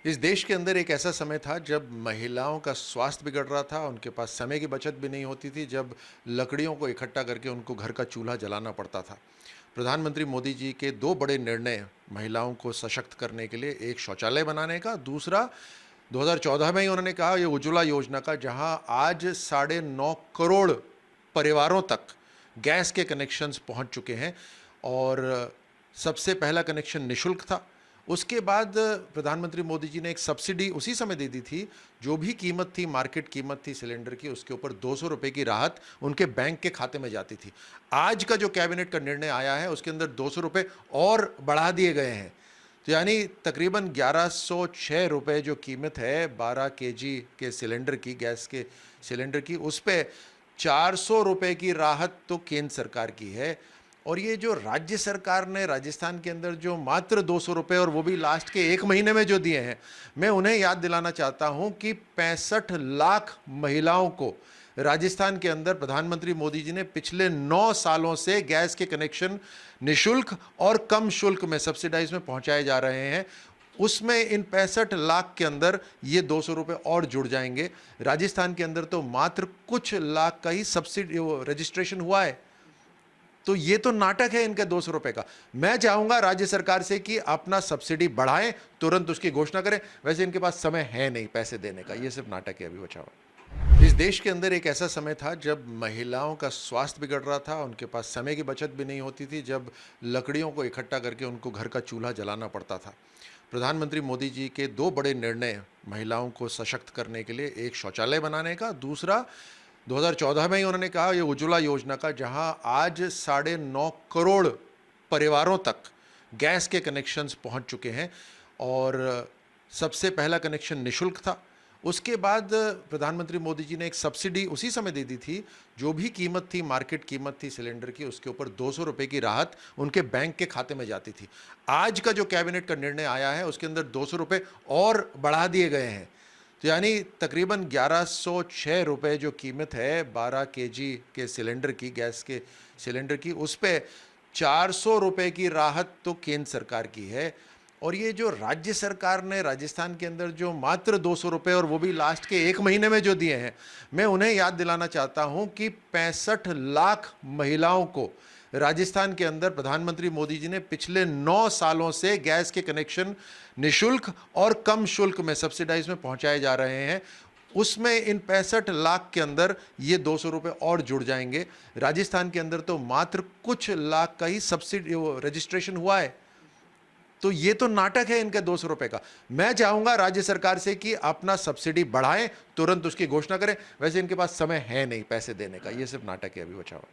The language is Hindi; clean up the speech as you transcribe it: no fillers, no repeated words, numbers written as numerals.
इस देश के अंदर एक ऐसा समय था जब महिलाओं का स्वास्थ्य बिगड़ रहा था, उनके पास समय की बचत भी नहीं होती थी, जब लकड़ियों को इकट्ठा करके उनको घर का चूल्हा जलाना पड़ता था। प्रधानमंत्री मोदी जी के 2 बड़े निर्णय महिलाओं को सशक्त करने के लिए, एक शौचालय बनाने का, दूसरा 2014 में ही उन्होंने कहा ये उज्ज्वला योजना का, जहां आज 9.5 करोड़ परिवारों तक गैस के कनेक्शंस पहुंच चुके हैं और सबसे पहला कनेक्शन निःशुल्क था। उसके बाद प्रधानमंत्री मोदी जी ने एक सब्सिडी उसी समय दे दी थी, जो भी कीमत थी, मार्केट कीमत थी सिलेंडर की, उसके ऊपर 200 रुपये की राहत उनके बैंक के खाते में जाती थी। आज का जो कैबिनेट का निर्णय आया है, उसके अंदर 200 रुपये और बढ़ा दिए गए हैं। तो यानी तकरीबन 1106 रुपये जो कीमत है 12 केजी के सिलेंडर की, गैस के सिलेंडर की, उस पर 400 रुपये की राहत तो केंद्र सरकार की है। और ये जो राज्य सरकार ने राजस्थान के अंदर जो मात्र 200 रुपये, और वो भी लास्ट के 1 महीने में जो दिए हैं, मैं उन्हें याद दिलाना चाहता हूं कि 65 लाख महिलाओं को राजस्थान के अंदर प्रधानमंत्री मोदी जी ने पिछले 9 सालों से गैस के कनेक्शन निःशुल्क और कम शुल्क में, सब्सिडाइज में पहुंचाए जा रहे हैं। उसमें इन 65 लाख के अंदर ये 200 रुपये और जुड़ जाएंगे। राजस्थान के अंदर तो मात्र कुछ लाख का ही सब्सिडी रजिस्ट्रेशन हुआ है। तो ये तो नाटक है इनके 200 रुपए का। मैं चाहूंगा राज्य सरकार से कि अपना सब्सिडी बढ़ाएं, तुरंत उसकी घोषणा करें। वैसे इनके पास समय है नहीं पैसे देने का, ये सिर्फ नाटक है अभी बचा हुआ। इस देश के अंदर एक ऐसा समय था जब महिलाओं का स्वास्थ्य बिगड़ रहा था, उनके पास समय की बचत भी नहीं होती थी, जब लकड़ियों को इकट्ठा करके उनको घर का चूल्हा जलाना पड़ता था। प्रधानमंत्री मोदी जी के 2 बड़े निर्णय महिलाओं को सशक्त करने के लिए, एक शौचालय बनाने का, दूसरा 2014 में ही उन्होंने कहा ये उज्ज्वला योजना का, जहां आज 9.5 करोड़ परिवारों तक गैस के कनेक्शंस पहुंच चुके हैं और सबसे पहला कनेक्शन निःशुल्क था। उसके बाद प्रधानमंत्री मोदी जी ने एक सब्सिडी उसी समय दे दी थी, जो भी कीमत थी, मार्केट कीमत थी सिलेंडर की, उसके ऊपर 200 रुपये की राहत उनके बैंक के खाते में जाती थी। आज का जो कैबिनेट का निर्णय आया है, उसके अंदर 200 रुपये और बढ़ा दिए गए हैं। तो यानी तकरीबन 1106 रुपये जो कीमत है 12 केजी के सिलेंडर की, गैस के सिलेंडर की, उस पर 400 रुपये की राहत तो केंद्र सरकार की है। और ये जो राज्य सरकार ने राजस्थान के अंदर जो मात्र 200 रुपये, और वो भी लास्ट के 1 महीने में जो दिए हैं, मैं उन्हें याद दिलाना चाहता हूं कि 65 लाख महिलाओं को राजस्थान के अंदर प्रधानमंत्री मोदी जी ने पिछले 9 सालों से गैस के कनेक्शन निःशुल्क और कम शुल्क में, सब्सिडाइज में पहुंचाए जा रहे हैं। उसमें इन 65 लाख के अंदर ये 200 रुपये और जुड़ जाएंगे। राजस्थान के अंदर तो मात्र कुछ लाख का ही सब्सिडी रजिस्ट्रेशन हुआ है। तो ये तो नाटक है इनके 200 रुपये का। मैं चाहूंगा राज्य सरकार से कि अपना सब्सिडी बढ़ाएं, तुरंत उसकी घोषणा करें। वैसे इनके पास समय है नहीं पैसे देने का, ये सिर्फ नाटक है अभी बचा हुआ।